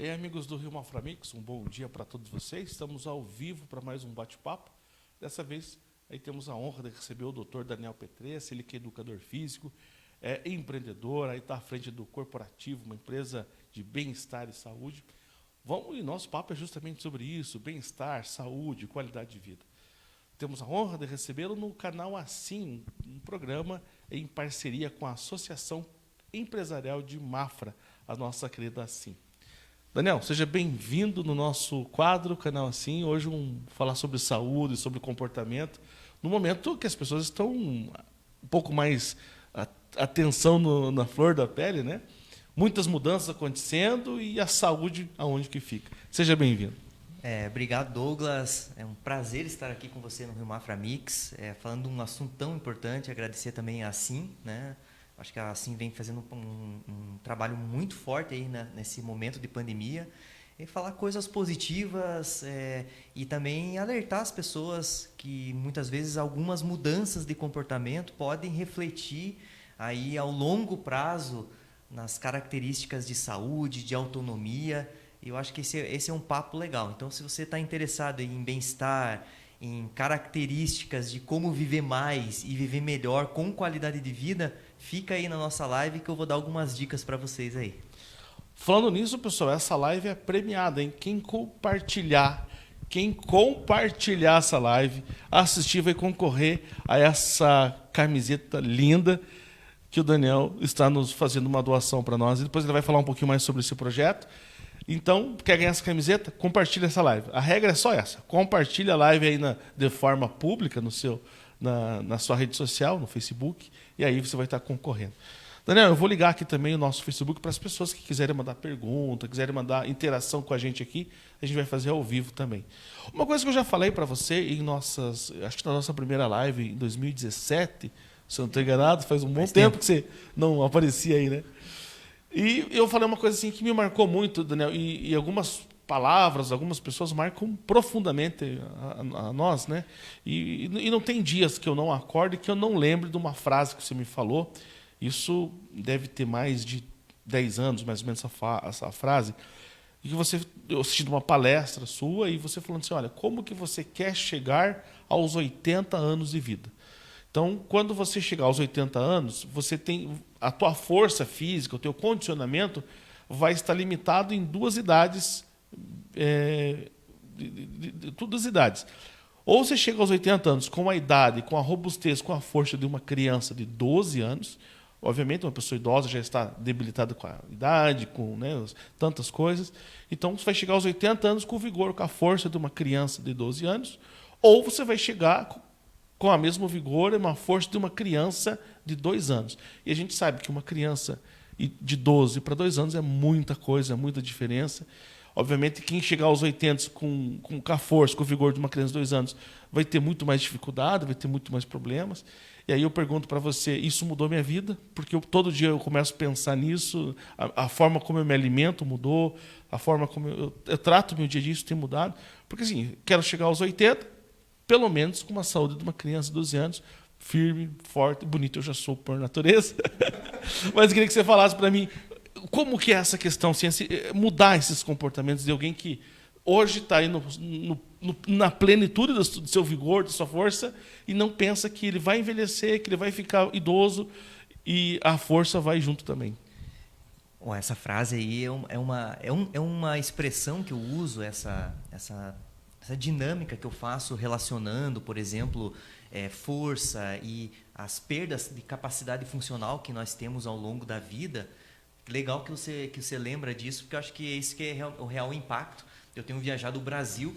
Amigos do Rio Maframix, um bom dia para todos vocês. Estamos ao vivo para mais um bate-papo. Dessa vez, aí temos a honra de receber o Dr. Daniel Petressa, ele que é educador físico, é empreendedor, aí está à frente do Corporativo, uma empresa de bem-estar e saúde. E nosso papo é justamente sobre isso, bem-estar, saúde, qualidade de vida. Temos a honra de recebê-lo no canal Assim, um programa em parceria com a Associação Empresarial de Mafra, a nossa querida Assim. Daniel, seja bem-vindo no nosso quadro, canal Assim. Hoje falar sobre saúde, sobre comportamento, no momento que as pessoas estão um pouco mais atenção na flor da pele, né? Muitas mudanças acontecendo e a saúde aonde que fica. Seja bem-vindo. Obrigado, Douglas. É um prazer estar aqui com você no Rio Maframix, falando de um assunto tão importante. Agradecer também a Assim, né? Acho que a Assim vem fazendo um trabalho muito forte aí, né, nesse momento de pandemia, e falar coisas positivas e também alertar as pessoas que muitas vezes algumas mudanças de comportamento podem refletir aí ao longo prazo nas características de saúde, de autonomia. Eu acho que esse é um papo legal. Então, se você está interessado em bem-estar, em características de como viver mais e viver melhor com qualidade de vida, fica aí na nossa live que eu vou dar algumas dicas para vocês aí. Falando nisso, pessoal, essa live é premiada, hein? Quem compartilhar essa live, assistir, vai concorrer a essa camiseta linda que o Daniel está nos fazendo uma doação para nós. E depois ele vai falar um pouquinho mais sobre esse projeto. Então, quer ganhar essa camiseta? Compartilha essa live. A regra é só essa. Compartilha a live aí de forma pública na sua rede social, no Facebook, e aí você vai estar concorrendo. Daniel, eu vou ligar aqui também o nosso Facebook para as pessoas que quiserem mandar pergunta, quiserem mandar interação com a gente aqui, a gente vai fazer ao vivo também. Uma coisa que eu já falei para você acho que na nossa primeira live em 2017, se eu não estou enganado, faz um bom tempo que você não aparecia aí, né? E eu falei uma coisa assim que me marcou muito, Daniel, e algumas palavras, algumas pessoas marcam profundamente a nós, né? E não tem dias que eu não acorde que eu não lembre de uma frase que você me falou. Isso deve ter mais de 10 anos, mais ou menos, essa frase. E que eu assisti uma palestra sua e você falando assim, olha, como que você quer chegar aos 80 anos de vida? Então, quando você chegar aos 80 anos, você tem a tua força física, o teu condicionamento vai estar limitado em duas idades, duas idades. Ou você chega aos 80 anos com a idade, com a robustez, com a força de uma criança de 12 anos. Obviamente, uma pessoa idosa já está debilitada com a idade, com, né, tantas coisas. Então, você vai chegar aos 80 anos com o vigor, com a força de uma criança de 12 anos. Ou você vai chegar com a mesmo vigor e uma força de uma criança de 2 anos. E a gente sabe que uma criança de 12 para 2 anos é muita coisa, é muita diferença. Obviamente, quem chegar aos 80 com a força, com o vigor de uma criança de 2 anos, vai ter muito mais dificuldade, vai ter muito mais problemas. E aí eu pergunto para você, isso mudou minha vida? Porque todo dia eu começo a pensar nisso, a forma como eu me alimento mudou, a forma como eu trato meu dia a dia, isso tem mudado. Porque assim, quero chegar aos 80, pelo menos com uma saúde de uma criança de 12 anos, firme, forte, bonito, eu já sou por natureza. Mas eu queria que você falasse para mim, como que é essa questão, assim, mudar esses comportamentos de alguém que hoje está aí na plenitude do seu vigor, da sua força, e não pensa que ele vai envelhecer, que ele vai ficar idoso, e a força vai junto também. Bom, essa frase aí é uma expressão que eu uso, essa dinâmica que eu faço relacionando, por exemplo, força e as perdas de capacidade funcional que nós temos ao longo da vida. Legal que você lembra disso, porque eu acho que é isso que é o real impacto. Eu tenho viajado o Brasil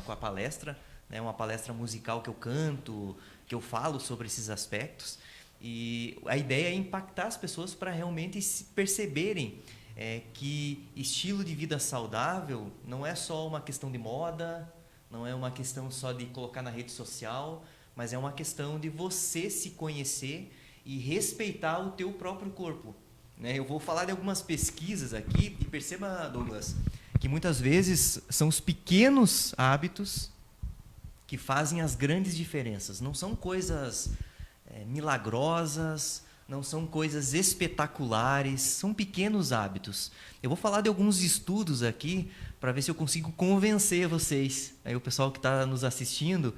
com a palestra, né, uma palestra musical que eu canto, que eu falo sobre esses aspectos. E a ideia é impactar as pessoas para realmente se perceberem que estilo de vida saudável não é só uma questão de moda, não é uma questão só de colocar na rede social, mas é uma questão de você se conhecer e respeitar o teu próprio corpo. Eu vou falar de algumas pesquisas aqui e perceba, Douglas, que muitas vezes são os pequenos hábitos que fazem as grandes diferenças. Não são coisas milagrosas não são coisas espetaculares, são pequenos hábitos. Eu vou falar de alguns estudos aqui para ver se eu consigo convencer vocês, aí o pessoal que está nos assistindo,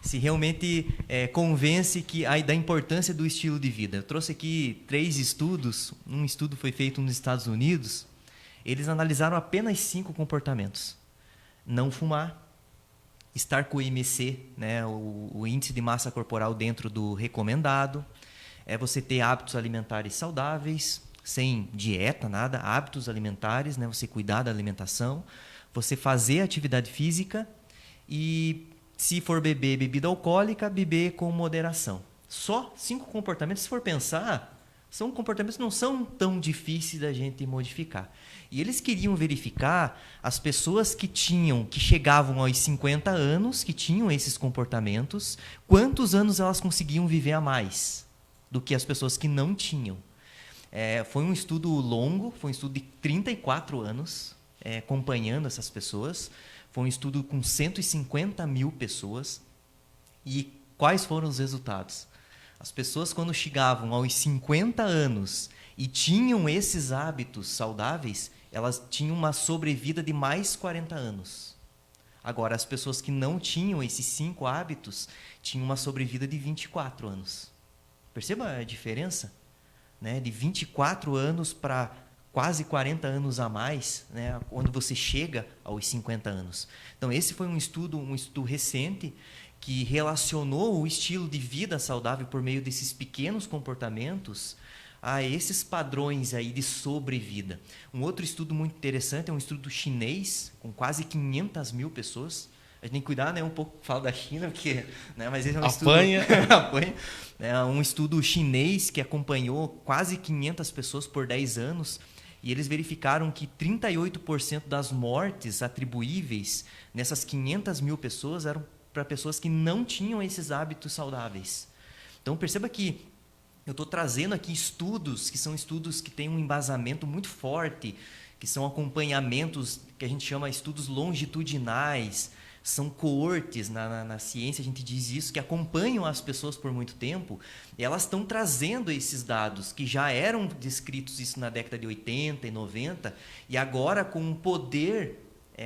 se realmente convence da importância do estilo de vida. Eu trouxe aqui 3 estudos. Um estudo foi feito nos Estados Unidos. Eles analisaram apenas 5 comportamentos. Não fumar, estar com o IMC, né, o índice de massa corporal dentro do recomendado, você ter hábitos alimentares saudáveis, sem dieta, nada, hábitos alimentares, né, você cuidar da alimentação, você fazer atividade física e, se for beber bebida alcoólica, beber com moderação. Só 5 comportamentos, se for pensar, são comportamentos que não são tão difíceis da gente modificar. E eles queriam verificar as pessoas que chegavam aos 50 anos, que tinham esses comportamentos, quantos anos elas conseguiam viver a mais do que as pessoas que não tinham. Foi um estudo longo, foi um estudo de 34 anos, acompanhando essas pessoas. Foi um estudo com 150 mil pessoas. E quais foram os resultados? As pessoas, quando chegavam aos 50 anos e tinham esses hábitos saudáveis, elas tinham uma sobrevida de mais 40 anos. Agora, as pessoas que não tinham esses 5 hábitos tinham uma sobrevida de 24 anos. Perceba a diferença? Né? De 24 anos para quase 40 anos a mais, né? Quando você chega aos 50 anos. Então, esse foi um estudo recente, que relacionou o estilo de vida saudável por meio desses pequenos comportamentos a esses padrões aí de sobrevida. Um outro estudo muito interessante é um estudo chinês, com quase 500 mil pessoas. A gente tem que cuidar, né, um pouco, falo da China, porque, né, mas esse é um Apanha. Apanha. É um estudo chinês que acompanhou quase 500 pessoas por 10 anos, e eles verificaram que 38% das mortes atribuíveis nessas 500 mil pessoas eram para pessoas que não tinham esses hábitos saudáveis. Então, perceba que eu estou trazendo aqui estudos, que são estudos que têm um embasamento muito forte, que são acompanhamentos que a gente chama de estudos longitudinais, são coortes, na ciência a gente diz isso, que acompanham as pessoas por muito tempo, e elas estão trazendo esses dados, que já eram descritos isso na década de 80 e 90, e agora com um poder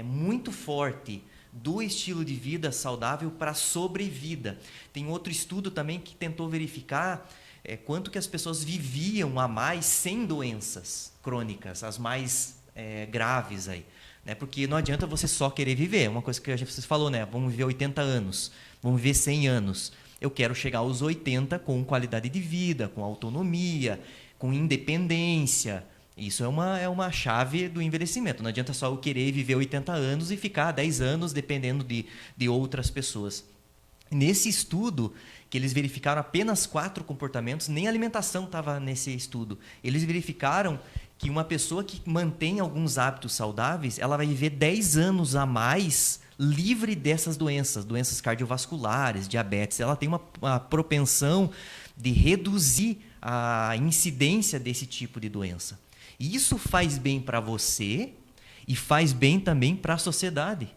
muito forte do estilo de vida saudável para a sobrevida. Tem outro estudo também que tentou verificar quanto que as pessoas viviam a mais sem doenças crônicas, as mais graves aí. Né? Porque não adianta você só querer viver. Uma coisa que você falou, né? Vamos viver 80 anos, vamos viver 100 anos. Eu quero chegar aos 80 com qualidade de vida, com autonomia, com independência. Isso é uma chave do envelhecimento. Não adianta só eu querer viver 80 anos e ficar 10 anos dependendo de outras pessoas. Nesse estudo, que eles verificaram apenas 4 comportamentos, nem alimentação estava nesse estudo. Eles verificaram que uma pessoa que mantém alguns hábitos saudáveis, ela vai viver 10 anos a mais livre dessas doenças cardiovasculares, diabetes. Ela tem uma propensão de reduzir a incidência desse tipo de doença. E isso faz bem para você e faz bem também para a sociedade.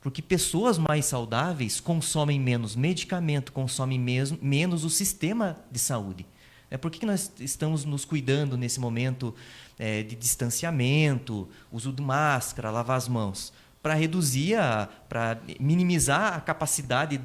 Porque pessoas mais saudáveis consomem menos medicamento, consomem menos o sistema de saúde. Por que nós estamos nos cuidando nesse momento de distanciamento, uso de máscara, lavar as mãos? Para reduzir, para minimizar a capacidade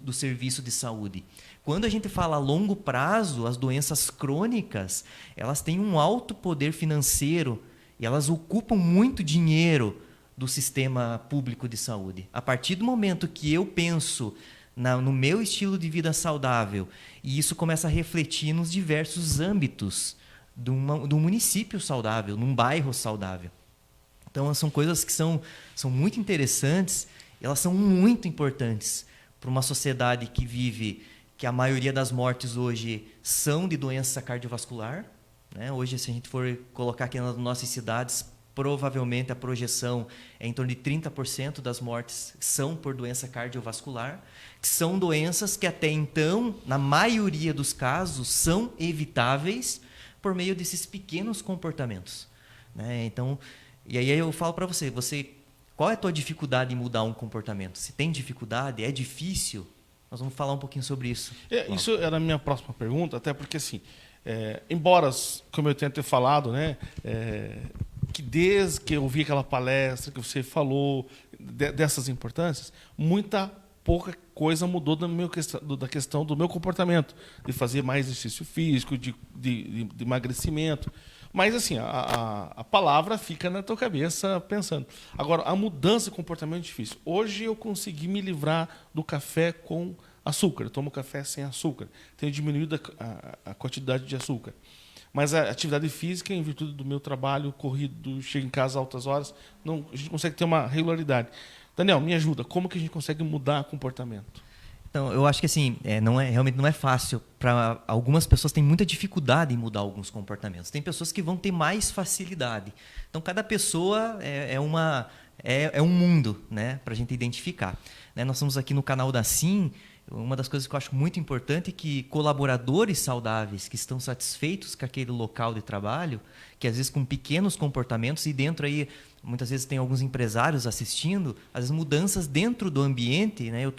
do serviço de saúde. Quando a gente fala a longo prazo, as doenças crônicas, elas têm um alto poder financeiro e elas ocupam muito dinheiro do sistema público de saúde. A partir do momento que eu penso no meu estilo de vida saudável, e isso começa a refletir nos diversos âmbitos do município saudável, num bairro saudável. Então, são coisas que são muito interessantes, elas são muito importantes para uma sociedade que vive, que a maioria das mortes hoje são de doença cardiovascular. Né? Hoje, se a gente for colocar aqui nas nossas cidades, provavelmente a projeção é em torno de 30% das mortes são por doença cardiovascular, que são doenças que até então, na maioria dos casos, são evitáveis por meio desses pequenos comportamentos. Né? Então, e aí eu falo para você, qual é a tua dificuldade em mudar um comportamento? Se tem dificuldade, é difícil, nós vamos falar um pouquinho sobre isso. Isso era a minha próxima pergunta, até porque assim, embora, como eu tenho ter falado, né, que desde que eu vi aquela palestra que você falou dessas importâncias, pouca coisa mudou da questão do meu comportamento, de fazer mais exercício físico, de emagrecimento. Mas assim, a palavra fica na tua cabeça pensando. Agora, a mudança de comportamento é difícil. Hoje eu consegui me livrar do café com açúcar. Eu tomo café sem açúcar. Tenho diminuído a quantidade de açúcar. Mas a atividade física, em virtude do meu trabalho corrido, chego em casa a altas horas, a gente consegue ter uma regularidade. Daniel, me ajuda. Como que a gente consegue mudar o comportamento? Então, eu acho que assim, realmente não é fácil. Para algumas pessoas tem muita dificuldade em mudar alguns comportamentos. Tem pessoas que vão ter mais facilidade. Então, cada pessoa é um mundo, né, para a gente identificar. Né, nós estamos aqui no canal da Sim. Uma das coisas que eu acho muito importante é que colaboradores saudáveis que estão satisfeitos com aquele local de trabalho, que às vezes com pequenos comportamentos, e dentro aí, muitas vezes tem alguns empresários assistindo, às vezes mudanças dentro do ambiente, né? Eu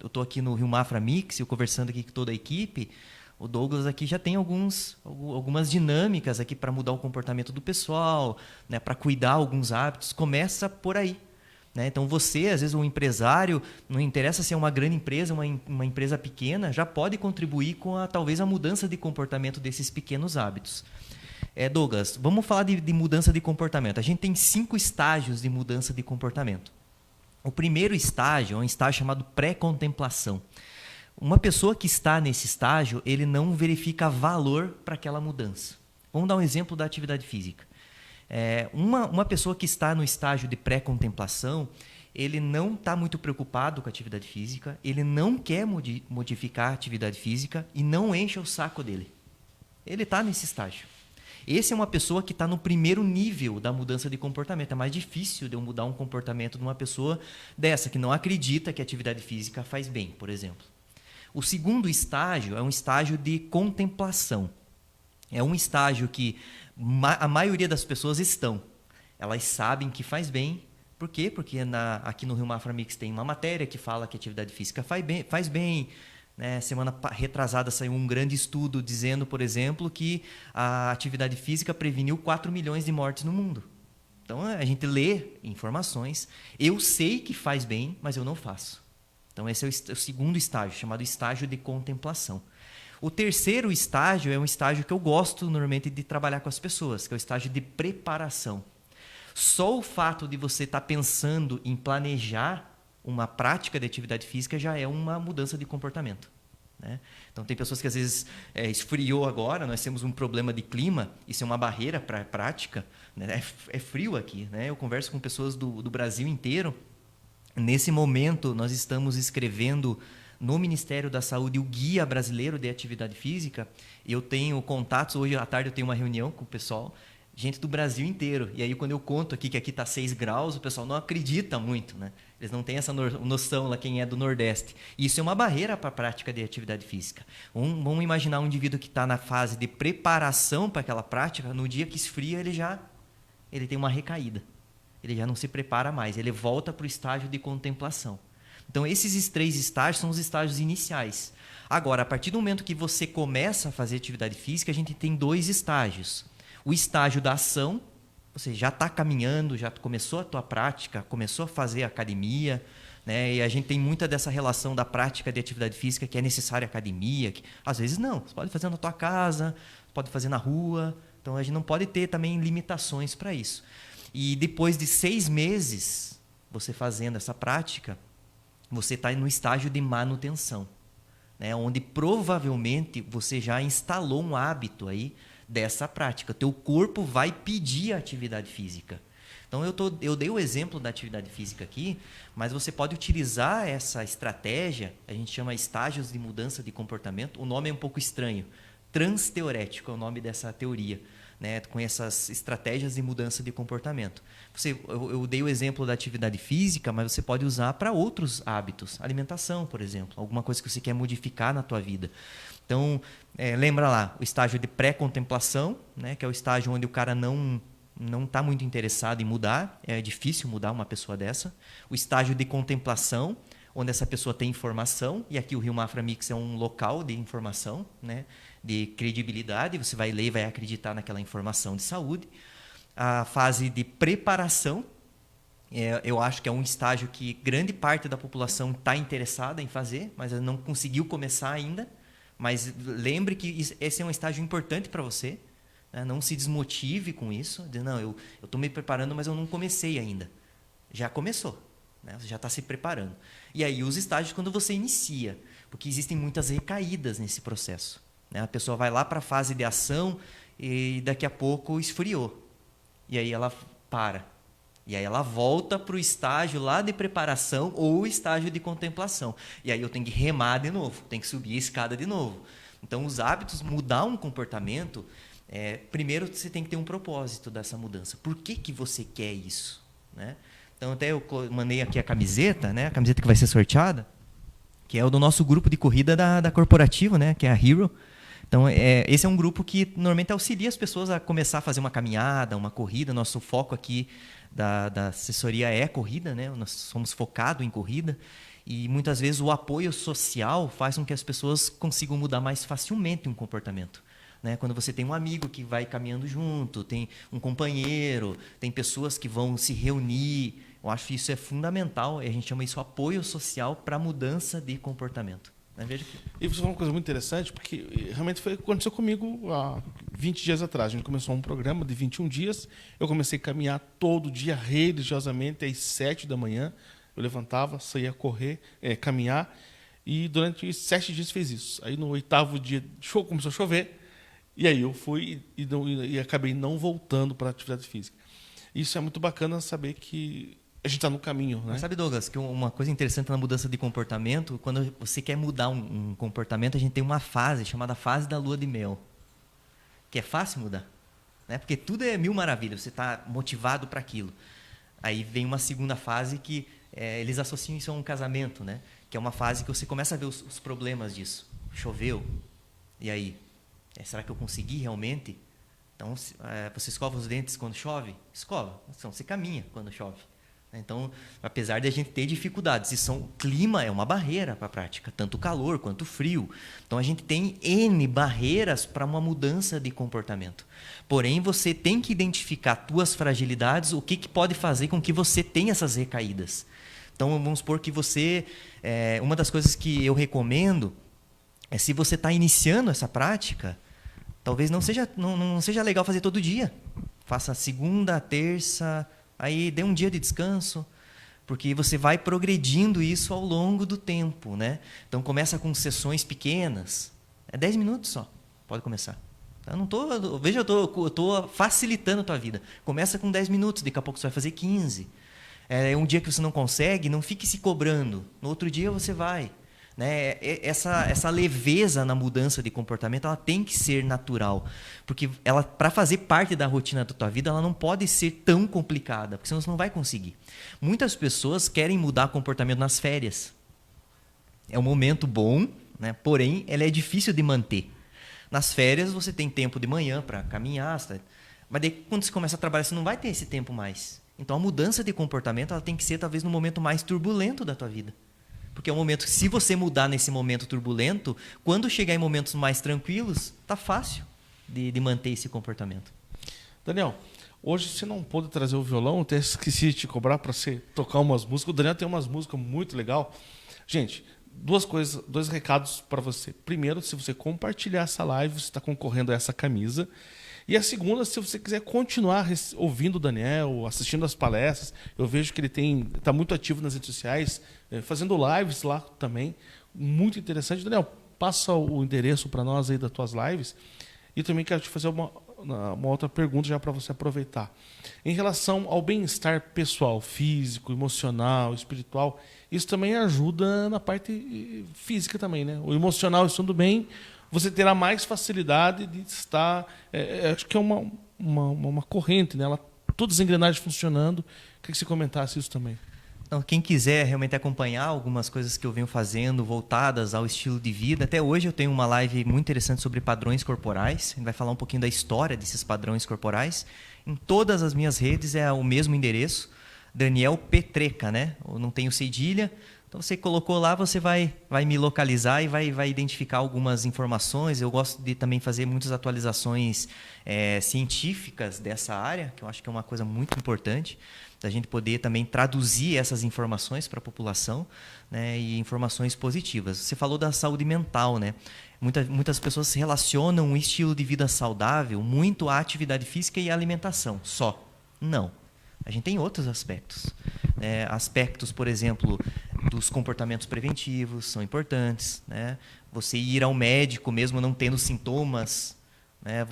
tô aqui no Rio Mafra Mix, eu conversando aqui com toda a equipe, o Douglas aqui já tem algumas dinâmicas aqui para mudar o comportamento do pessoal, né? Para cuidar alguns hábitos, começa por aí. Então, você, às vezes, um empresário, não interessa se é uma grande empresa, uma empresa pequena, já pode contribuir com, talvez, a mudança de comportamento desses pequenos hábitos. Douglas, vamos falar de mudança de comportamento. A gente tem 5 estágios de mudança de comportamento. O primeiro estágio é um estágio chamado pré-contemplação. Uma pessoa que está nesse estágio, ele não verifica valor para aquela mudança. Vamos dar um exemplo da atividade física. Uma pessoa que está no estágio de pré-contemplação, ele não está muito preocupado com a atividade física, ele não quer modificar a atividade física e não enche o saco dele. Ele está nesse estágio. Esse é uma pessoa que está no primeiro nível da mudança de comportamento. É mais difícil de eu mudar um comportamento de uma pessoa dessa, que não acredita que a atividade física faz bem, por exemplo. O segundo estágio é um estágio de contemplação. É um estágio que a maioria das pessoas estão. Elas sabem que faz bem. Por quê? Porque aqui no Rio Mafra Mix tem uma matéria que fala que a atividade física faz bem. Né? Semana retrasada saiu um grande estudo dizendo, por exemplo, que a atividade física preveniu 4 milhões de mortes no mundo. Então, a gente lê informações. Eu sei que faz bem, mas eu não faço. Então, esse é o segundo estágio, chamado estágio de contemplação. O terceiro estágio é um estágio que eu gosto normalmente de trabalhar com as pessoas, que é o estágio de preparação. Só o fato de você estar pensando em planejar uma prática de atividade física já é uma mudança de comportamento. Né? Então, tem pessoas que às vezes esfriou agora, nós temos um problema de clima, isso é uma barreira para a prática. Né? É frio aqui. Né? Eu converso com pessoas do Brasil inteiro. Nesse momento, nós estamos escrevendo no Ministério da Saúde o Guia Brasileiro de Atividade Física. Eu tenho contatos, hoje à tarde eu tenho uma reunião com o pessoal, gente do Brasil inteiro. E aí, quando eu conto aqui que aqui está 6 graus, o pessoal não acredita muito. Né? Eles não têm essa noção lá, quem é do Nordeste. E isso é uma barreira para a prática de atividade física. Vamos imaginar um indivíduo que está na fase de preparação para aquela prática, no dia que esfria ele tem uma recaída. Ele já não se prepara mais, ele volta para o estágio de contemplação. Então, esses 3 estágios são os estágios iniciais. Agora, a partir do momento que você começa a fazer atividade física, a gente tem 2 estágios. O estágio da ação, você já está caminhando, já começou a tua prática, começou a fazer academia, né? E a gente tem muita dessa relação da prática de atividade física, que é necessária academia, que às vezes não, você pode fazer na tua casa, pode fazer na rua, então a gente não pode ter também limitações para isso. E depois de 6 meses, você fazendo essa prática, você está no estágio de manutenção, né? Onde provavelmente você já instalou um hábito aí dessa prática. O teu corpo vai pedir a atividade física. Então, eu dei o exemplo da atividade física aqui, mas você pode utilizar essa estratégia, a gente chama estágios de mudança de comportamento, o nome é um pouco estranho, transteorético é o nome dessa teoria. Né, com essas estratégias de mudança de comportamento. Eu dei o exemplo da atividade física, mas você pode usar para outros hábitos. Alimentação, por exemplo. Alguma coisa que você quer modificar na tua vida. Então, lembra lá, o estágio de pré-contemplação, né, que é o estágio onde o cara não está muito interessado em mudar. É difícil mudar uma pessoa dessa. O estágio de contemplação, onde essa pessoa tem informação. E aqui o Rio Mafra Mix é um local de informação. Né? de credibilidade, você vai ler e vai acreditar naquela informação de saúde. A fase de preparação, eu acho que é um estágio que grande parte da população está interessada em fazer, mas não conseguiu começar ainda. Mas lembre que esse é um estágio importante para você, né? Não se desmotive com isso. Não, eu estou me preparando, mas eu não comecei ainda. Já começou, né? Você já está se preparando. E aí os estágios quando você inicia, porque existem muitas recaídas nesse processo, né? A pessoa vai lá para a fase de ação e daqui a pouco esfriou. E aí ela para. E aí ela volta para o estágio lá de preparação ou o estágio de contemplação. E aí eu tenho que remar de novo, tenho que subir a escada de novo. Então, os hábitos, mudar um comportamento, primeiro você tem que ter um propósito dessa mudança. Por que você quer isso? Né? Então, até eu mandei aqui a camiseta, né? A camiseta que vai ser sorteada, que é o do nosso grupo de corrida da corporativa, né? Que é a Hero. Então, esse é um grupo que normalmente auxilia as pessoas a começar a fazer uma caminhada, uma corrida. Nosso foco aqui da assessoria é corrida, né? Nós somos focados em corrida. E muitas vezes o apoio social faz com que as pessoas consigam mudar mais facilmente um comportamento. Né? Quando você tem um amigo que vai caminhando junto, tem um companheiro, tem pessoas que vão se reunir. Eu acho que isso é fundamental. E a gente chama isso apoio social para a mudança de comportamento. Veja que... E você falou uma coisa muito interessante, porque realmente aconteceu comigo há 20 dias atrás. A gente começou um programa de 21 dias. Eu comecei a caminhar todo dia, religiosamente, às 7 da manhã. Eu levantava, saía correr, caminhar. E durante 7 dias fez isso. Aí no 8º dia começou a chover. E aí eu fui e acabei não voltando para a atividade física. Isso é muito bacana saber que a gente está no caminho, né? Mas sabe, Douglas, que uma coisa interessante na mudança de comportamento, quando você quer mudar um comportamento, a gente tem uma fase chamada fase da lua de mel, que é fácil mudar, né? Porque tudo é mil maravilhas, você está motivado para aquilo. Aí vem uma segunda fase que eles associam isso a um casamento, né? Que é uma fase que você começa a ver os problemas disso. Choveu, e aí? Será que eu consegui realmente? Então, você escova os dentes quando chove? Escova. Então, você caminha quando chove. Então, apesar de a gente ter dificuldades, o clima é uma barreira para a prática, tanto o calor quanto o frio. Então, a gente tem N barreiras para uma mudança de comportamento. Porém, você tem que identificar suas fragilidades, o que pode fazer com que você tenha essas recaídas. Então, vamos supor que você... uma das coisas que eu recomendo é, se você está iniciando essa prática, talvez não seja legal fazer todo dia. Faça segunda, terça... Aí dê um dia de descanso, porque você vai progredindo isso ao longo do tempo, né? Então começa com sessões pequenas, 10 minutos só, pode começar. Eu não tô, veja, eu tô facilitando a tua vida. Começa com 10 minutos, daqui a pouco você vai fazer 15. Um dia que você não consegue, não fique se cobrando. No outro dia você vai. Né? Essa leveza na mudança de comportamento, ela tem que ser natural, porque ela, para fazer parte da rotina da tua vida, ela não pode ser tão complicada, porque senão você não vai conseguir. Muitas pessoas querem mudar comportamento nas férias. É um momento bom, né? Porém, ela é difícil de manter. Nas férias, você tem tempo de manhã para caminhar, mas daí, quando você começa a trabalhar, você não vai ter esse tempo mais. Então, a mudança de comportamento ela tem que ser, talvez, no momento mais turbulento da tua vida. Porque é um momento que, se você mudar nesse momento turbulento, quando chegar em momentos mais tranquilos, tá fácil de manter esse comportamento. Daniel, hoje você não pôde trazer o violão, eu até esqueci de te cobrar para você tocar umas músicas. O Daniel tem umas músicas muito legal. Gente, dois recados para você. Primeiro, se você compartilhar essa live, você está concorrendo a essa camisa. E a segunda, se você quiser continuar ouvindo o Daniel, assistindo as palestras, eu vejo que ele está muito ativo nas redes sociais, fazendo lives lá também, muito interessante. Daniel, passa o endereço para nós aí das tuas lives. E também quero te fazer uma outra pergunta já para você aproveitar. Em relação ao bem-estar pessoal, físico, emocional, espiritual, isso também ajuda na parte física também, né? O emocional estando bem, você terá mais facilidade de estar... acho que é uma corrente, né? Todas as engrenagens funcionando. Queria que você comentasse isso também. Então, quem quiser realmente acompanhar algumas coisas que eu venho fazendo voltadas ao estilo de vida, até hoje eu tenho uma live muito interessante sobre padrões corporais. A gente vai falar um pouquinho da história desses padrões corporais. Em todas as minhas redes é o mesmo endereço. Daniel Petreca, né? Ou não tem o cedilha. Então você colocou lá, você vai me localizar e vai identificar algumas informações. Eu gosto de também fazer muitas atualizações científicas dessa área, que eu acho que é uma coisa muito importante, da gente poder também traduzir essas informações para a população, né, e informações positivas. Você falou da saúde mental, né? Muitas pessoas relacionam um estilo de vida saudável muito à atividade física e à alimentação, só. Não. A gente tem outros aspectos. Aspectos, por exemplo, dos comportamentos preventivos são importantes, né? Você ir ao médico mesmo não tendo sintomas, né?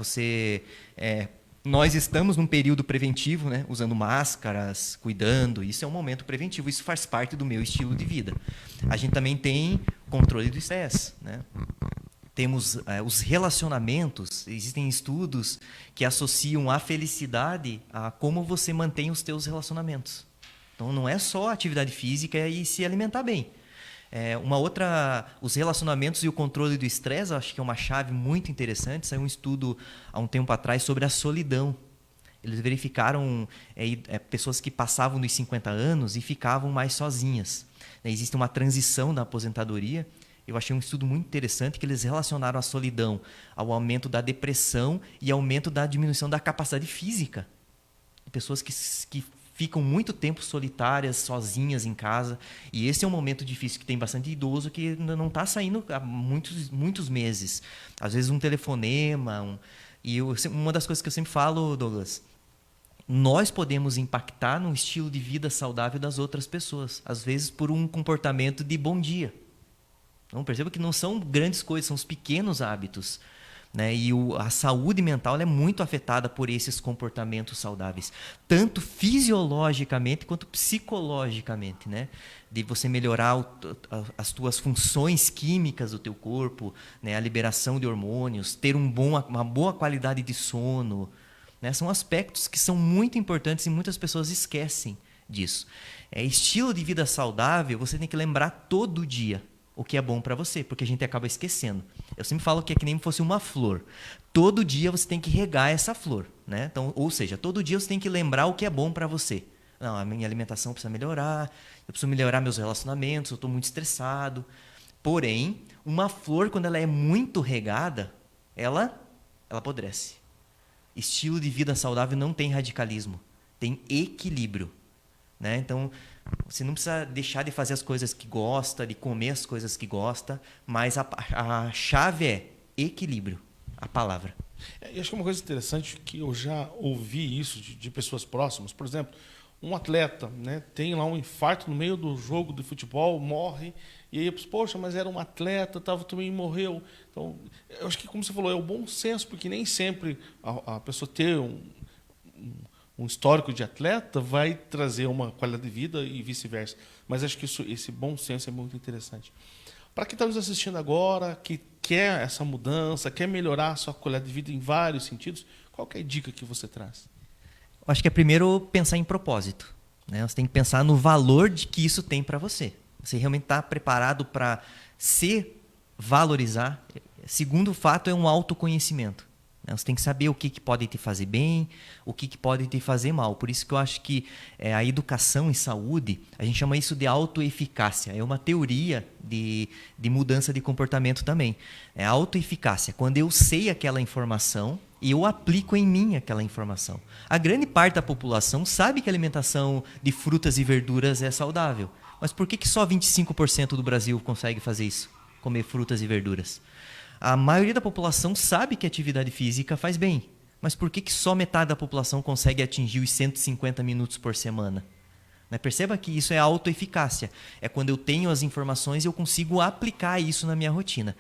Nós estamos num período preventivo, né? Usando máscaras, cuidando. Isso é um momento preventivo. Isso faz parte do meu estilo de vida. A gente também tem controle do estresse, né? Temos os relacionamentos. Existem estudos que associam a felicidade a como você mantém os teus relacionamentos. Então, não é só atividade física e se alimentar bem. Os relacionamentos e o controle do estresse, acho que é uma chave muito interessante. Saiu um estudo há um tempo atrás sobre a solidão. Eles verificaram pessoas que passavam dos 50 anos e ficavam mais sozinhas. Existe uma transição da aposentadoria. Eu achei um estudo muito interessante que eles relacionaram a solidão ao aumento da depressão e aumento da diminuição da capacidade física. Pessoas que ficam muito tempo solitárias, sozinhas em casa. E esse é um momento difícil, que tem bastante idoso que ainda não está saindo há muitos meses. Às vezes um telefonema. Uma das coisas que eu sempre falo, Douglas, nós podemos impactar no estilo de vida saudável das outras pessoas. Às vezes por um comportamento de bom dia. Então, perceba que não são grandes coisas, são os pequenos hábitos. Né? E a saúde mental é muito afetada por esses comportamentos saudáveis, tanto fisiologicamente quanto psicologicamente, né? De você melhorar as tuas funções químicas do teu corpo, né? A liberação de hormônios, ter uma boa qualidade de sono, né? São aspectos que são muito importantes e muitas pessoas esquecem disso. Estilo de vida saudável, você tem que lembrar todo dia o que é bom para você, porque a gente acaba esquecendo. Eu sempre falo que é que nem fosse uma flor. Todo dia você tem que regar essa flor, né? Então, ou seja, todo dia você tem que lembrar o que é bom para você. Não, a minha alimentação precisa melhorar, eu preciso melhorar meus relacionamentos, eu estou muito estressado. Porém, uma flor, quando ela é muito regada, ela apodrece. Estilo de vida saudável não tem radicalismo, tem equilíbrio, né? Então, você não precisa deixar de fazer as coisas que gosta, de comer as coisas que gosta, mas a chave é equilíbrio, a palavra. Eu acho que é uma coisa interessante que eu já ouvi isso de pessoas próximas. Por exemplo, um atleta, né, tem lá um infarto no meio do jogo de futebol, morre, e aí eu penso, poxa, mas era um atleta, também morreu. Então, eu acho que, como você falou, é o bom senso, porque nem sempre a pessoa ter um histórico de atleta vai trazer uma qualidade de vida e vice-versa. Mas acho que esse bom senso é muito interessante. Para quem está nos assistindo agora, que quer essa mudança, quer melhorar a sua qualidade de vida em vários sentidos, qual que é a dica que você traz? Eu acho que é primeiro pensar em propósito, né? Você tem que pensar no valor de que isso tem para você. Você realmente está preparado para se valorizar. Segundo fato é um autoconhecimento. Você tem que saber o que pode te fazer bem, o que pode te fazer mal. Por isso que eu acho que a educação em saúde, a gente chama isso de autoeficácia. É uma teoria de mudança de comportamento também. É a autoeficácia, quando eu sei aquela informação e eu aplico em mim aquela informação. A grande parte da população sabe que a alimentação de frutas e verduras é saudável. Mas por que só 25% do Brasil consegue fazer isso? Comer frutas e verduras? A maioria da população sabe que a atividade física faz bem, mas por que só metade da população consegue atingir os 150 minutos por semana? Perceba que isso é autoeficácia. É quando eu tenho as informações e eu consigo aplicar isso na minha rotina.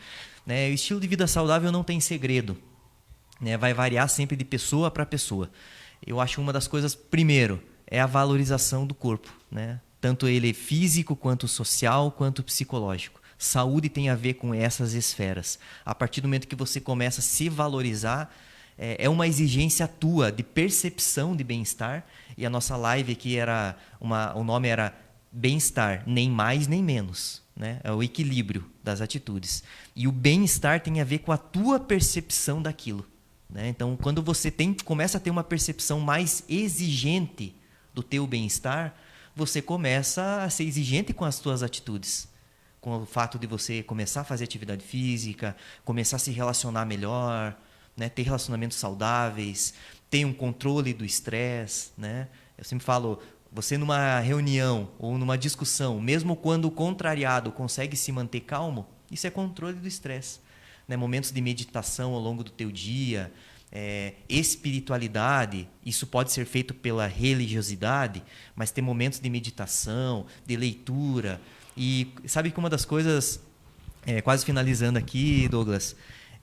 O estilo de vida saudável não tem segredo. Vai variar sempre de pessoa para pessoa. Eu acho que uma das coisas, primeiro, é a valorização do corpo, tanto ele físico, quanto social, quanto psicológico. Saúde tem a ver com essas esferas. A partir do momento que você começa a se valorizar, é uma exigência tua de percepção de bem-estar. E a nossa live aqui o nome era bem-estar, nem mais nem menos. É o equilíbrio das atitudes. E o bem-estar tem a ver com a tua percepção daquilo. Então, quando você começa a ter uma percepção mais exigente do teu bem-estar, você começa a ser exigente com as suas atitudes. Com o fato de você começar a fazer atividade física, começar a se relacionar melhor, né? Ter relacionamentos saudáveis, ter um controle do estresse, né? Eu sempre falo, você numa reunião ou numa discussão, mesmo quando contrariado, consegue se manter calmo, isso é controle do estresse. Né? Momentos de meditação ao longo do teu dia, espiritualidade, isso pode ser feito pela religiosidade, mas ter momentos de meditação, de leitura. E sabe que uma das coisas, quase finalizando aqui, Douglas,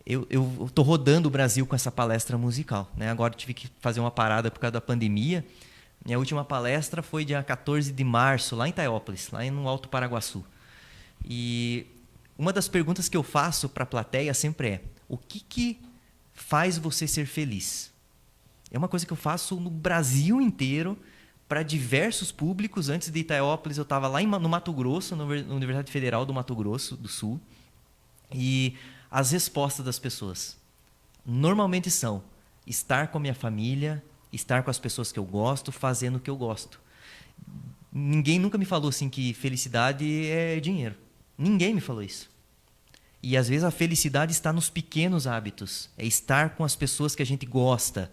eu estou rodando o Brasil com essa palestra musical. Né? Agora eu tive que fazer uma parada por causa da pandemia. Minha última palestra foi dia 14 de março, lá em Itaiópolis, lá no Alto Paraguaçu. E uma das perguntas que eu faço para a plateia sempre é: o que faz você ser feliz? É uma coisa que eu faço no Brasil inteiro, para diversos públicos. Antes de Itaiópolis, eu estava lá no Mato Grosso, na Universidade Federal do Mato Grosso do Sul. E as respostas das pessoas normalmente são: estar com a minha família, estar com as pessoas que eu gosto, fazendo o que eu gosto. Ninguém nunca me falou assim que felicidade é dinheiro. Ninguém me falou isso. E às vezes a felicidade está nos pequenos hábitos. É estar com as pessoas que a gente gosta,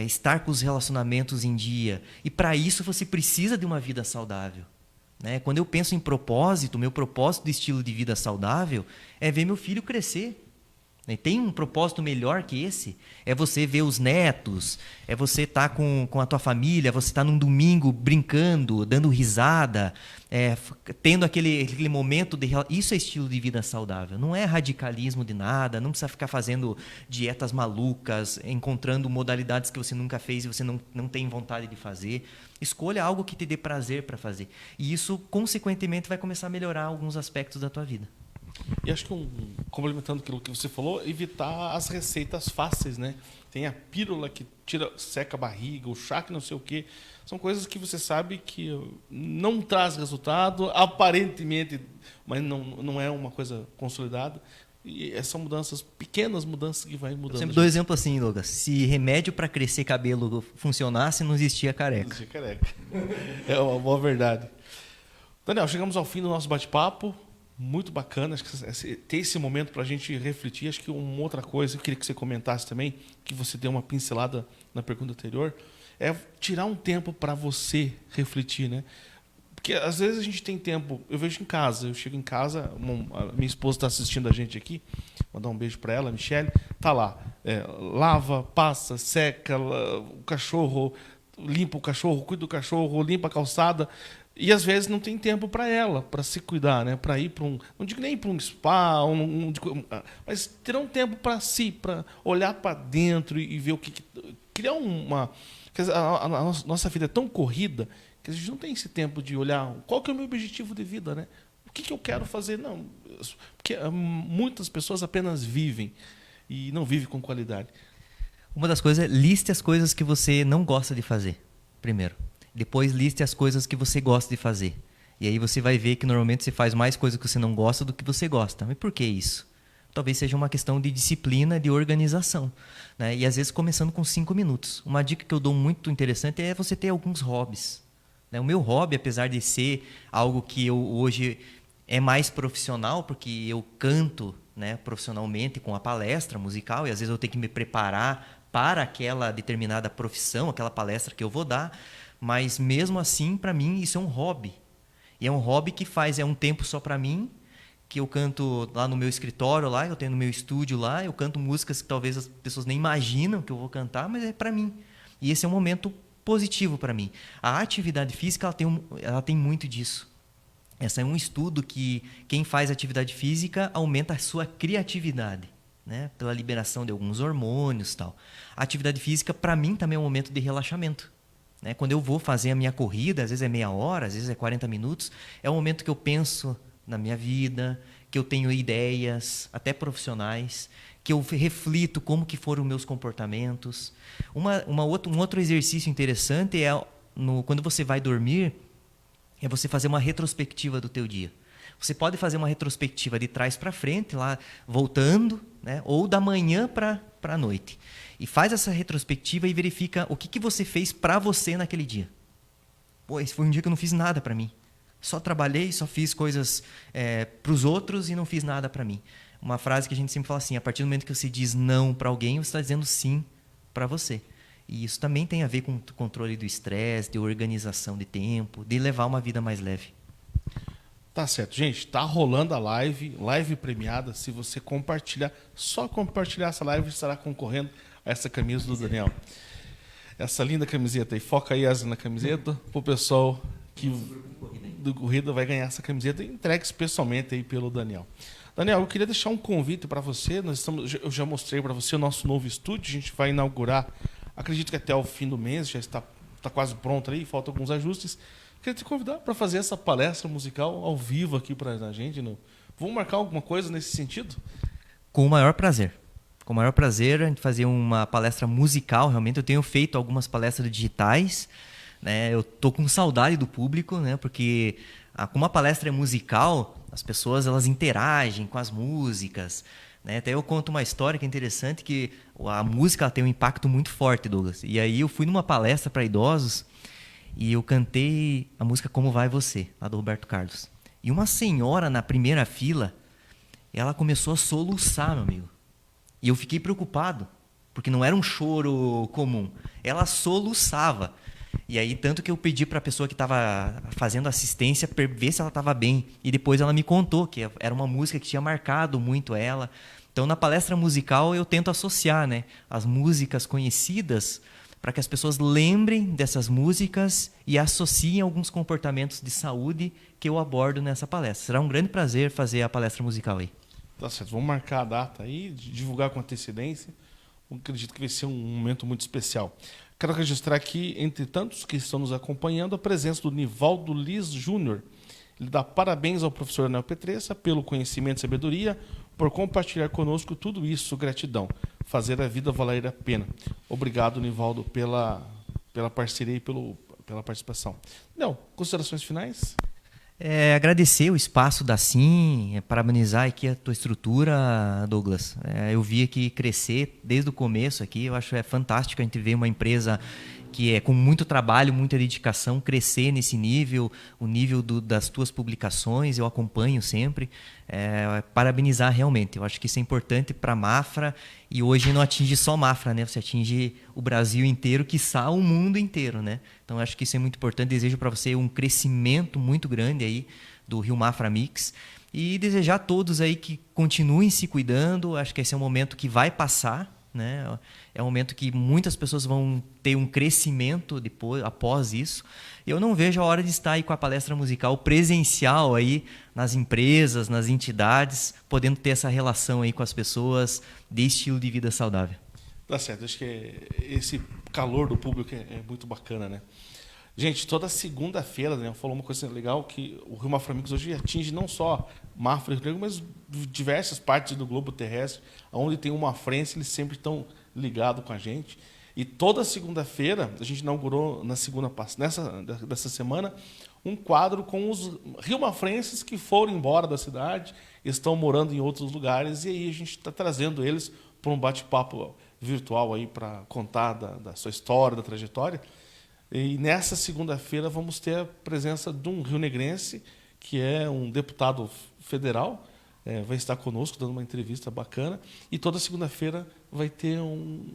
estar com os relacionamentos em dia. E para isso você precisa de uma vida saudável. Né? Quando eu penso em propósito, meu propósito de estilo de vida saudável é ver meu filho crescer. Tem um propósito melhor que esse? É você ver os netos, é você estar com a tua família, você estar num domingo brincando, dando risada, tendo aquele momento de... Isso é estilo de vida saudável. Não é radicalismo de nada, não precisa ficar fazendo dietas malucas, encontrando modalidades que você nunca fez e você não tem vontade de fazer. Escolha algo que te dê prazer para fazer. E isso, consequentemente, vai começar a melhorar alguns aspectos da tua vida. E acho que, complementando aquilo que você falou, evitar as receitas fáceis, né? Tem a pílula que seca a barriga, o chá que não sei o quê. São coisas que você sabe que não traz resultado, aparentemente, mas não é uma coisa consolidada. E são mudanças, pequenas mudanças que vai mudando. Eu sempre dou exemplo assim, Douglas. Se remédio para crescer cabelo funcionasse, não existia careca. Não existia careca. É uma boa verdade. Daniel, chegamos ao fim do nosso bate-papo. Muito bacana, acho que ter esse momento para a gente refletir. Acho que uma outra coisa que eu queria que você comentasse também, que você deu uma pincelada na pergunta anterior, é tirar um tempo para você refletir, né? Porque às vezes a gente tem tempo, eu vejo em casa, eu chego em casa, a minha esposa está assistindo a gente aqui, mandar um beijo para ela, a Michele, tá lá, lava, passa, seca, o cachorro, limpa o cachorro, cuida do cachorro, limpa a calçada. E às vezes não tem tempo para ela, para se cuidar, né? Para ir para não digo nem para um spa, mas ter um tempo para si, para olhar para dentro e ver o que criar uma. A nossa vida é tão corrida que a gente não tem esse tempo de olhar qual que é o meu objetivo de vida, né? O que eu quero fazer? Não, porque muitas pessoas apenas vivem e não vivem com qualidade. Uma das coisas é liste as coisas que você não gosta de fazer, primeiro. Depois liste as coisas que você gosta de fazer. E aí você vai ver que normalmente você faz mais coisas que você não gosta do que você gosta. Mas por que isso? Talvez seja uma questão de disciplina, de organização. Né? E às vezes começando com 5 minutos. Uma dica que eu dou muito interessante é você ter alguns hobbies. Né? O meu hobby, apesar de ser algo que eu hoje é mais profissional, porque eu canto, né, profissionalmente com a palestra musical, e às vezes eu tenho que me preparar para aquela determinada profissão, aquela palestra que eu vou dar. Mas mesmo assim, para mim, isso é um hobby. E é um hobby que é um tempo só para mim, que eu canto lá no meu escritório, lá, eu tenho no meu estúdio lá, eu canto músicas que talvez as pessoas nem imaginam que eu vou cantar, mas é para mim. E esse é um momento positivo para mim. A atividade física, ela tem muito disso. Esse é um estudo que quem faz atividade física aumenta a sua criatividade, né? Pela liberação de alguns hormônios e tal. A atividade física, para mim, também é um momento de relaxamento. Quando eu vou fazer a minha corrida, às vezes é meia hora, às vezes é 40 minutos, é um momento que eu penso na minha vida, que eu tenho ideias, até profissionais, que eu reflito como que foram os meus comportamentos. Um outro exercício interessante é, quando você vai dormir, é você fazer uma retrospectiva do teu dia. Você pode fazer uma retrospectiva de trás para frente, lá voltando, né? Ou da manhã para a noite. E faz essa retrospectiva e verifica o que você fez para você naquele dia. Pô, esse foi um dia que eu não fiz nada para mim. Só trabalhei, só fiz coisas para os outros e não fiz nada para mim. Uma frase que a gente sempre fala assim: a partir do momento que você diz não para alguém, você está dizendo sim para você. E isso também tem a ver com o controle do estresse, de organização de tempo, de levar uma vida mais leve. Tá certo. Gente, tá rolando a live premiada. Se você compartilhar, só compartilhar essa live, estará concorrendo a essa camisa do Daniel. Essa linda camiseta aí. Foca aí na camiseta pro pessoal que do Corrida vai ganhar essa camiseta entregue especialmente aí pelo Daniel. Daniel, eu queria deixar um convite para você. Eu já mostrei para você o nosso novo estúdio. A gente vai inaugurar, acredito que até o fim do mês, já está quase pronto aí, faltam alguns ajustes. Queria te convidar para fazer essa palestra musical ao vivo aqui para a gente. Vamos marcar alguma coisa nesse sentido? Com o maior prazer. Com o maior prazer, a gente fazer uma palestra musical. Realmente, eu tenho feito algumas palestras digitais, né? Eu tô com saudade do público, né? Porque como a palestra é musical, as pessoas elas interagem com as músicas, né? Até eu conto uma história que é interessante, que a música ela tem um impacto muito forte, Douglas. E aí eu fui numa palestra para idosos e eu cantei a música Como Vai Você, lá do Roberto Carlos. E uma senhora na primeira fila, ela começou a soluçar, meu amigo. E eu fiquei preocupado, porque não era um choro comum. Ela soluçava. E aí, tanto que eu pedi para a pessoa que estava fazendo assistência ver se ela estava bem. E depois ela me contou que era uma música que tinha marcado muito ela. Então, na palestra musical, eu tento associar, né, as músicas conhecidas para que as pessoas lembrem dessas músicas e associem alguns comportamentos de saúde que eu abordo nessa palestra. Será um grande prazer fazer a palestra musical aí. Tá certo, vamos marcar a data aí, divulgar com antecedência. Eu acredito que vai ser um momento muito especial. Quero registrar aqui, entre tantos que estão nos acompanhando, a presença do Nivaldo Liz Júnior. Ele dá parabéns ao professor Daniel Petreça pelo conhecimento e sabedoria, por compartilhar conosco tudo isso. Gratidão. Fazer a vida valer a pena. Obrigado, Nivaldo, pela parceria e pela participação. Não, considerações finais? Agradecer o espaço da Sim, parabenizar aqui a tua estrutura, Douglas. Eu vi aqui crescer desde o começo aqui, eu acho fantástico a gente ver uma empresa que é com muito trabalho, muita dedicação, crescer nesse nível, o nível das tuas publicações, eu acompanho sempre. Parabenizar realmente, eu acho que isso é importante para a Mafra, e hoje não atinge só Mafra, né? Você atinge o Brasil inteiro, quiçá o mundo inteiro, né? Então eu acho que isso é muito importante, desejo para você um crescimento muito grande aí do Rio Mafra Mix, e desejar a todos aí que continuem se cuidando. Acho que esse é um momento que vai passar, né? É um momento que muitas pessoas vão ter um crescimento após isso. Eu não vejo a hora de estar aí com a palestra musical presencial aí nas empresas, nas entidades, podendo ter essa relação aí com as pessoas de estilo de vida saudável. Tá certo, acho que esse calor do público é muito bacana, né? Gente, toda segunda-feira, Daniel falou uma coisa legal, que o Rio Mafra Mix hoje atinge não só Mafra e Rio Negro, mas diversas partes do globo terrestre, onde tem uma mafrense, eles sempre estão ligados com a gente. E toda segunda-feira, a gente inaugurou dessa semana, um quadro com os rio-mafrenses que foram embora da cidade, estão morando em outros lugares, e aí a gente está trazendo eles para um bate-papo virtual aí para contar da sua história, da trajetória. E nessa segunda-feira vamos ter a presença de um rio-negrense, que é um deputado federal, vai estar conosco dando uma entrevista bacana, e toda segunda-feira vai ter um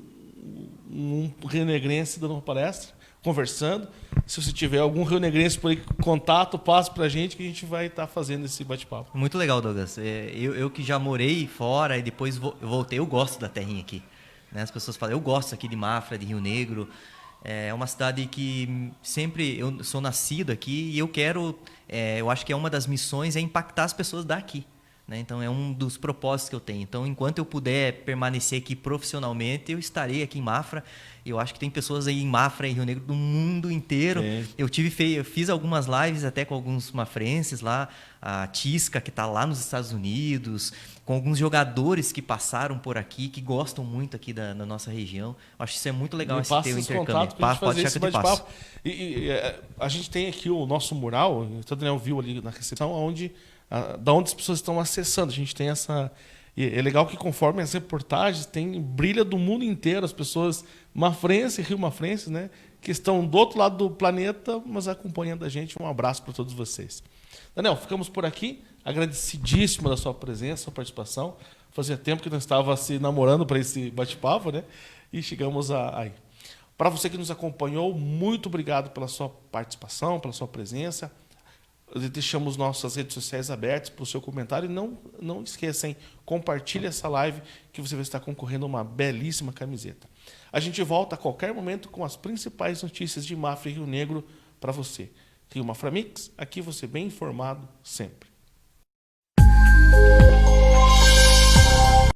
rio-negrense dando uma palestra, conversando. Se você tiver algum rio-negrense por aí, contato, passe para a gente, que a gente vai estar fazendo esse bate-papo. Muito legal, Douglas. Eu que já morei fora e depois voltei, eu gosto da terrinha aqui, né? As pessoas falam, eu gosto aqui de Mafra, de Rio Negro. É uma cidade que sempre eu sou nascido aqui e eu quero, eu acho que é uma das missões é impactar as pessoas daqui, né? Então é um dos propósitos que eu tenho. Então, enquanto eu puder permanecer aqui profissionalmente, eu estarei aqui em Mafra. Eu acho que tem pessoas aí em Mafra e Rio Negro do mundo inteiro. Eu fiz algumas lives até com alguns mafrenses lá, a Tisca, que está lá nos Estados Unidos, com alguns jogadores que passaram por aqui, que gostam muito aqui da nossa região. Acho que isso é muito legal, esse ter o intercâmbio. Pode deixar que eu te passo. E a gente tem aqui o nosso mural, o Daniel viu ali na recepção, da onde as pessoas estão acessando. A gente tem essa... E é legal que conforme as reportagens, brilha do mundo inteiro, as pessoas mafrenses e rio-mafrenses, né, que estão do outro lado do planeta, mas acompanhando a gente. Um abraço para todos vocês. Daniel, ficamos por aqui. Agradecidíssimo da sua presença, sua participação. Fazia tempo que não estava se namorando para esse bate-papo, né? E chegamos aí. Para você que nos acompanhou, muito obrigado pela sua participação, pela sua presença. Deixamos nossas redes sociais abertas para o seu comentário. E não esqueça, hein? Compartilhe essa live que você vai estar concorrendo a uma belíssima camiseta. A gente volta a qualquer momento com as principais notícias de Mafra e Rio Negro para você. Tem o Maframix, aqui você bem informado sempre.